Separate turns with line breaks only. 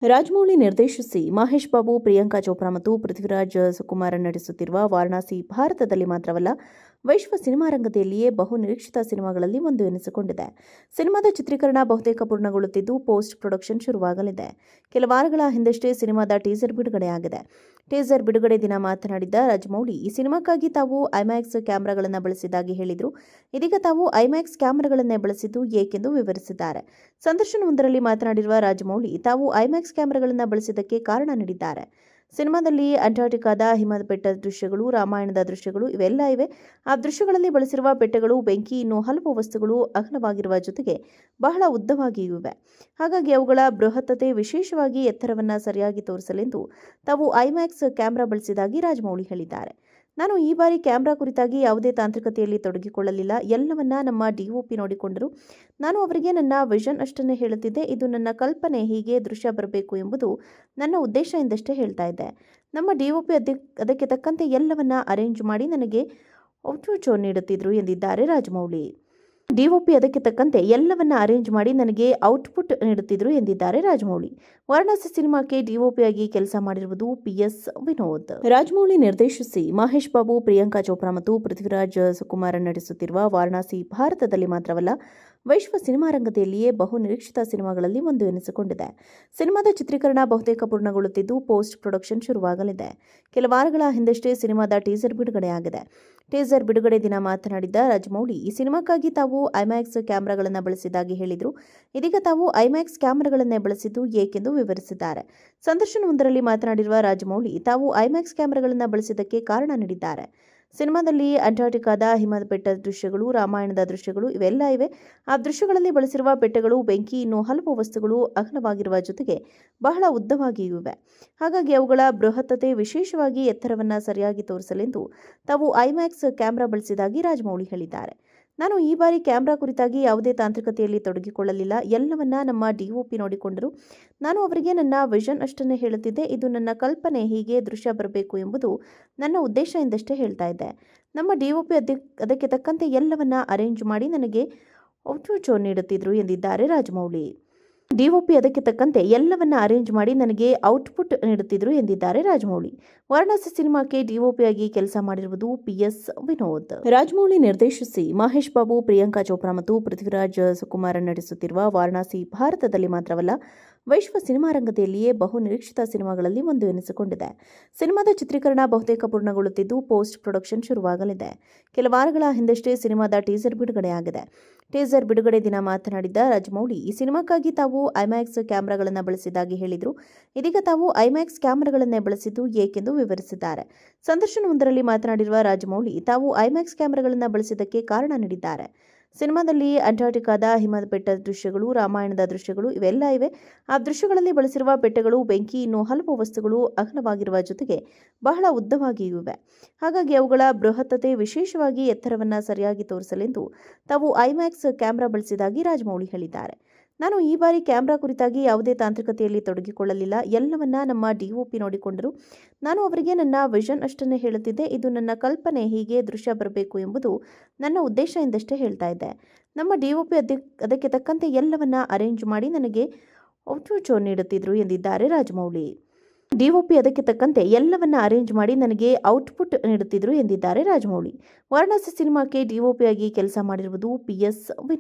ರಾಜಮೌಳಿ ನಿರ್ದೇಶಿಸಿ ಮಹೇಶ್ ಬಾಬು, ಪ್ರಿಯಾಂಕಾ ಚೋಪ್ರಾ ಮತ್ತು ಪೃಥ್ವಿರಾಜ್ ಸುಕುಮಾರ್ ನಟಿಸುತ್ತಿರುವ ವಾರಣಾಸಿ ಭಾರತದಲ್ಲಿ ಮಾತ್ರವಲ್ಲ, ವಿಶ್ವ ಸಿನಿಮಾ ರಂಗದಲ್ಲಿಯೇ ಬಹು ನಿರೀಕ್ಷಿತ ಸಿನಿಮಾಗಳಲ್ಲಿ ಒಂದು ಎನಿಸಿಕೊಂಡಿದೆ. ಸಿನಿಮಾದ ಚಿತ್ರೀಕರಣ ಬಹುತೇಕ ಪೂರ್ಣಗೊಳ್ಳುತ್ತಿದ್ದು, ಪೋಸ್ಟ್ ಪ್ರೊಡಕ್ಷನ್ ಶುರುವಾಗಲಿದೆ. ಕೆಲ ವಾರಗಳ ಹಿಂದಷ್ಟೇ ಸಿನಿಮಾದ ಟೀಸರ್ ಬಿಡುಗಡೆಯಾಗಿದೆ. ಟೀಸರ್ ಬಿಡುಗಡೆ ದಿನ ಮಾತನಾಡಿದ್ದ ರಾಜಮೌಳಿ, ಈ ಸಿನಿಮಾಕ್ಕಾಗಿ ತಾವು ಐಮ್ಯಾಕ್ಸ್ ಕ್ಯಾಮೆರಾಗಳನ್ನು ಬಳಸಿದ್ದಾಗಿ ಹೇಳಿದರು. ಇದೀಗ ತಾವು ಐಮ್ಯಾಕ್ಸ್ ಕ್ಯಾಮೆರಾಗಳನ್ನೇ ಬಳಸಿದ್ದು ಏಕೆಂದು ವಿವರಿಸಿದ್ದಾರೆ. ಸಂದರ್ಶನವೊಂದರಲ್ಲಿ ಮಾತನಾಡಿರುವ ರಾಜಮೌಳಿ, ತಾವು ಐಮ್ಯಾಕ್ಸ್ ಕ್ಯಾಮೆರಾಗಳನ್ನು ಬಳಸಿದ್ದಕ್ಕೆ ಕಾರಣ ನೀಡಿದ್ದಾರೆ. ಸಿನಿಮಾದಲ್ಲಿ ಅಂಟಾರ್ಟಿಕಾದ ಹಿಮದ ಬೆಟ್ಟದ ದೃಶ್ಯಗಳು, ರಾಮಾಯಣದ ದೃಶ್ಯಗಳು ಇವೆಲ್ಲ ಇವೆ. ಆ ದೃಶ್ಯಗಳಲ್ಲಿ ಬಳಸಿರುವ ಬೆಟ್ಟಗಳು, ಬೆಂಕಿ, ಇನ್ನೂ ಹಲವು ವಸ್ತುಗಳು ಅಗಲವಾಗಿರುವ ಜೊತೆಗೆ ಬಹಳ ಉದ್ದವಾಗಿಯೂ ಇವೆ. ಹಾಗಾಗಿ ಅವುಗಳ ಬೃಹತ್ತತೆ, ವಿಶೇಷವಾಗಿ ಎತ್ತರವನ್ನು ಸರಿಯಾಗಿ ತೋರಿಸಲೆಂದು ತಾವು ಐಮ್ಯಾಕ್ಸ್ ಕ್ಯಾಮೆರಾ ಬಳಸಿದಾಗಿ ರಾಜಮೌಳಿ ಹೇಳಿದ್ದಾರೆ. ನಾನು ಈ ಬಾರಿ ಕ್ಯಾಮೆರಾ ಕುರಿತಾಗಿ ಯಾವುದೇ ತಾಂತ್ರಿಕತೆಯಲ್ಲಿ ತೊಡಗಿಕೊಳ್ಳಲಿಲ್ಲ. ಎಲ್ಲವನ್ನ ನಮ್ಮ ಡಿಒಪಿ ನೋಡಿಕೊಂಡರು. ನಾನು ಅವರಿಗೆ ನನ್ನ ವಿಷನ್ ಅಷ್ಟನ್ನೇ ಹೇಳುತ್ತಿದ್ದೆ. ಇದು ನನ್ನ ಕಲ್ಪನೆ, ಹೀಗೆ ದೃಶ್ಯ ಬರಬೇಕು ಎಂಬುದು ನನ್ನ ಉದ್ದೇಶ ಎಂದಷ್ಟೇ ಹೇಳ್ತಾ ಇದ್ದೆ. ನಮ್ಮ ಡಿಒಪಿ ಅದಕ್ಕೆ ತಕ್ಕಂತೆ ಎಲ್ಲವನ್ನ ಅರೇಂಜ್ ಮಾಡಿ ನನಗೆ ಔಟ್ಪುಟ್ ನೀಡುತ್ತಿದ್ರು ಎಂದಿದ್ದಾರೆ ರಾಜಮೌಳಿ. ಡಿಒಪಿ ಅದಕ್ಕೆ ತಕ್ಕಂತೆ ಎಲ್ಲವನ್ನ ಅರೇಂಜ್ ಮಾಡಿ ನನಗೆ ಔಟ್ಪುಟ್ ನೀಡುತ್ತಿದ್ರು ಎಂದಿದ್ದಾರೆ ರಾಜಮೌಳಿ. ವಾರಣಾಸಿ ಸಿನಿಮಾಕ್ಕೆ ಡಿಒಪಿಯಾಗಿ ಕೆಲಸ ಮಾಡಿರುವುದು ಪಿಎಸ್ ವಿನೋದ್. ರಾಜಮೌಳಿ ನಿರ್ದೇಶಿಸಿ ಮಹೇಶ್ ಬಾಬು, ಪ್ರಿಯಾಂಕಾ ಚೋಪ್ರಾ ಮತ್ತು ಪೃಥ್ವಿರಾಜ್ ಸುಕುಮಾರ್ ನಟಿಸುತ್ತಿರುವ ವಾರಣಾಸಿ ಭಾರತದಲ್ಲಿ ಮಾತ್ರವಲ್ಲ, ವಿಶ್ವ ಸಿನಿಮಾ ರಂಗದಲ್ಲಿಯೇ ಬಹು ನಿರೀಕ್ಷಿತ ಸಿನಿಮಾಗಳಲ್ಲಿ ಒಂದು ಎನಿಸಿಕೊಂಡಿದೆ. ಸಿನಿಮಾದ ಚಿತ್ರೀಕರಣ ಬಹುತೇಕ ಪೂರ್ಣಗೊಳ್ಳುತ್ತಿದ್ದು, ಪೋಸ್ಟ್ ಪ್ರೊಡಕ್ಷನ್ ಶುರುವಾಗಲಿದೆ. ಕೆಲ ವಾರಗಳ ಹಿಂದಷ್ಟೇ ಸಿನಿಮಾದ ಟೀಸರ್ ಬಿಡುಗಡೆಯಾಗಿದೆ. ಟೀಸರ್ ಬಿಡುಗಡೆ ದಿನ ಮಾತನಾಡಿದ್ದ ರಾಜಮೌಳಿ, ಈ ಸಿನಿಮಾಕ್ಕಾಗಿ ತಾವು ಐಮ್ಯಾಕ್ಸ್ ಕ್ಯಾಮೆರಾಗಳನ್ನು ಬಳಸಿದ್ದಾಗಿ ಹೇಳಿದರು. ಇದೀಗ ತಾವು ಐಮ್ಯಾಕ್ಸ್ ಕ್ಯಾಮೆರಾಗಳನ್ನೇ ಬಳಸಿದ್ದು ಏಕೆಂದು ವಿವರಿಸಿದ್ದಾರೆ. ಸಂದರ್ಶನವೊಂದರಲ್ಲಿ ಮಾತನಾಡಿರುವ ರಾಜಮೌಳಿ, ತಾವು ಐಮ್ಯಾಕ್ಸ್ ಕ್ಯಾಮೆರಾಗಳನ್ನು ಬಳಸಿದ್ದಕ್ಕೆ ಕಾರಣ ನೀಡಿದ್ದಾರೆ. ಸಿನಿಮಾದಲ್ಲಿ ಅಂಟಾರ್ಟಿಕಾದ ಹಿಮದ ಬೆಟ್ಟದ ದೃಶ್ಯಗಳು, ರಾಮಾಯಣದ ದೃಶ್ಯಗಳು ಇವೆಲ್ಲ ಇವೆ. ಆ ದೃಶ್ಯಗಳಲ್ಲಿ ಬಳಸಿರುವ ಬೆಟ್ಟಗಳು, ಬೆಂಕಿ, ಇನ್ನೂ ಹಲವು ವಸ್ತುಗಳು ಅಗಲವಾಗಿರುವ ಜೊತೆಗೆ ಬಹಳ ಉದ್ದವಾಗಿಯೂ ಇವೆ. ಹಾಗಾಗಿ ಅವುಗಳ ಬೃಹತ್ತತೆ, ವಿಶೇಷವಾಗಿ ಎತ್ತರವನ್ನು ಸರಿಯಾಗಿ ತೋರಿಸಲೆಂದು ತಾವು ಐಮ್ಯಾಕ್ಸ್ ಕ್ಯಾಮೆರಾ ಬಳಸಿದಾಗಿ ರಾಜಮೌಳಿ ಹೇಳಿದ್ದಾರೆ. ನಾನು ಈ ಬಾರಿ ಕ್ಯಾಮೆರಾ ಕುರಿತಾಗಿ ಯಾವುದೇ ತಾಂತ್ರಿಕತೆಯಲ್ಲಿ ತೊಡಗಿಕೊಳ್ಳಲಿಲ್ಲ. ಎಲ್ಲವನ್ನ ನಮ್ಮ ಡಿಒಪಿ ನೋಡಿಕೊಂಡರು. ನಾನು ಅವರಿಗೆ ನನ್ನ ವಿಷನ್ ಅಷ್ಟನ್ನೇ ಹೇಳುತ್ತಿದ್ದೆ. ಇದು ನನ್ನ ಕಲ್ಪನೆ, ಹೀಗೆ ದೃಶ್ಯ ಬರಬೇಕು ಎಂಬುದು ನನ್ನ ಉದ್ದೇಶ ಎಂದಷ್ಟೇ ಹೇಳ್ತಾ ಇದ್ದೆ. ನಮ್ಮ ಡಿಒಪಿ ಅದಕ್ಕೆ ತಕ್ಕಂತೆ ಎಲ್ಲವನ್ನ ಅರೇಂಜ್ ಮಾಡಿ ನನಗೆ ಔಟ್ಪುಟ್ ನೀಡುತ್ತಿದ್ರು ಎಂದಿದ್ದಾರೆ ರಾಜಮೌಳಿ. ಡಿಒಪಿ ಅದಕ್ಕೆ ತಕ್ಕಂತೆ ಎಲ್ಲವನ್ನ ಅರೇಂಜ್ ಮಾಡಿ ನನಗೆ ಔಟ್ಪುಟ್ ನೀಡುತ್ತಿದ್ರು ಎಂದಿದ್ದಾರೆ ರಾಜಮೌಳಿ. ವಾರಣಾಸಿ ಸಿನಿಮಾಕ್ಕೆ ಡಿಒಪಿಯಾಗಿ ಕೆಲಸ ಮಾಡಿರುವುದು ಪಿಎಸ್ ವಿನೋದ್. ರಾಜಮೌಳಿ ನಿರ್ದೇಶಿಸಿ ಮಹೇಶ್ ಬಾಬು, ಪ್ರಿಯಾಂಕಾ ಚೋಪ್ರಾ ಮತ್ತು ಪೃಥ್ವಿರಾಜ್ ಸುಕುಮಾರ್ ನಟಿಸುತ್ತಿರುವ ವಾರಣಾಸಿ ಭಾರತದಲ್ಲಿ ಮಾತ್ರವಲ್ಲ, ವಿಶ್ವ ಸಿನಿಮಾ ರಂಗದಲ್ಲಿಯೇ ಬಹು ನಿರೀಕ್ಷಿತ ಸಿನಿಮಾಗಳಲ್ಲಿ ಒಂದು ಎನಿಸಿಕೊಂಡಿದೆ. ಸಿನಿಮಾದ ಚಿತ್ರೀಕರಣ ಬಹುತೇಕ ಪೂರ್ಣಗೊಳ್ಳುತ್ತಿದ್ದು, ಪೋಸ್ಟ್ ಪ್ರೊಡಕ್ಷನ್ ಶುರುವಾಗಲಿದೆ. ಕೆಲ ವಾರಗಳ ಹಿಂದಷ್ಟೇ ಸಿನಿಮಾದ ಟೀಸರ್ ಬಿಡುಗಡೆಯಾಗಿದೆ. ಟೀಸರ್ ಬಿಡುಗಡೆ ದಿನ ಮಾತನಾಡಿದ್ದ ರಾಜಮೌಳಿ, ಈ ಸಿನಿಮಾಕ್ಕಾಗಿ ತಾವು ಐಮ್ಯಾಕ್ಸ್ ಕ್ಯಾಮೆರಾಗಳನ್ನು ಬಳಸಿದ್ದಾಗಿ ಹೇಳಿದರು. ಇದೀಗ ತಾವು ಐಮ್ಯಾಕ್ಸ್ ಕ್ಯಾಮೆರಾಗಳನ್ನೇ ಬಳಸಿದ್ದು ಏಕೆಂದು ವಿವರಿಸಿದ್ದಾರೆ. ಸಂದರ್ಶನವೊಂದರಲ್ಲಿ ಮಾತನಾಡಿರುವ ರಾಜಮೌಳಿ, ತಾವು ಐಮ್ಯಾಕ್ಸ್ ಕ್ಯಾಮೆರಾಗಳನ್ನು ಬಳಸಿದ್ದಕ್ಕೆ ಕಾರಣ ನೀಡಿದ್ದಾರೆ. ಸಿನಿಮಾದಲ್ಲಿ ಅಂಟಾರ್ಟಿಕಾದ ಹಿಮದ ಬೆಟ್ಟದ ದೃಶ್ಯಗಳು, ರಾಮಾಯಣದ ದೃಶ್ಯಗಳು ಇವೆಲ್ಲ ಇವೆ. ಆ ದೃಶ್ಯಗಳಲ್ಲಿ ಬಳಸಿರುವ ಬೆಟ್ಟಗಳು, ಬೆಂಕಿ, ಇನ್ನೂ ಹಲವು ವಸ್ತುಗಳು ಅಗಲವಾಗಿರುವ ಜೊತೆಗೆ ಬಹಳ ಉದ್ದವಾಗಿಯೂ ಇವೆ. ಹಾಗಾಗಿ ಅವುಗಳ ಬೃಹತ್ತತೆ, ವಿಶೇಷವಾಗಿ ಎತ್ತರವನ್ನು ಸರಿಯಾಗಿ ತೋರಿಸಲೆಂದು ತಾವು ಐಮ್ಯಾಕ್ಸ್ ಕ್ಯಾಮೆರಾ ಬಳಸಿದಾಗಿ ರಾಜಮೌಳಿ ಹೇಳಿದ್ದಾರೆ. ನಾನು ಈ ಬಾರಿ ಕ್ಯಾಮೆರಾ ಕುರಿತಾಗಿ ಯಾವುದೇ ತಾಂತ್ರಿಕತೆಯಲ್ಲಿ ತೊಡಗಿಕೊಳ್ಳಲಿಲ್ಲ. ಎಲ್ಲವನ್ನ ನಮ್ಮ ಡಿಒಪಿ ನೋಡಿಕೊಂಡರು. ನಾನು ಅವರಿಗೆ ನನ್ನ ವಿಷನ್ ಅಷ್ಟನ್ನೇ ಹೇಳುತ್ತಿದ್ದೆ. ಇದು ನನ್ನ ಕಲ್ಪನೆ, ಹೀಗೆ ದೃಶ್ಯ ಬರಬೇಕು ಎಂಬುದು ನನ್ನ ಉದ್ದೇಶ ಎಂದಷ್ಟೇ ಹೇಳ್ತಾ ಇದ್ದೆ. ನಮ್ಮ ಡಿಒಪಿ ಅದಕ್ಕೆ ತಕ್ಕಂತೆ ಎಲ್ಲವನ್ನ ಅರೇಂಜ್ ಮಾಡಿ ನನಗೆ ಔಟ್ಪುಟ್ ನೀಡುತ್ತಿದ್ರು ಎಂದಿದ್ದಾರೆ ರಾಜಮೌಳಿ. ಡಿಒಪಿ ಅದಕ್ಕೆ ತಕ್ಕಂತೆ ಎಲ್ಲವನ್ನ ಅರೇಂಜ್ ಮಾಡಿ ನನಗೆ ಔಟ್ಪುಟ್ ನೀಡುತ್ತಿದ್ರು ಎಂದಿದ್ದಾರೆ ರಾಜಮೌಳಿ. ವಾರಣಾಸಿ ಸಿನಿಮಾಕ್ಕೆ ಡಿಒಪಿಯಾಗಿ ಕೆಲಸ ಮಾಡಿರುವುದು ಪಿಎಸ್ ವಿನೋದ್.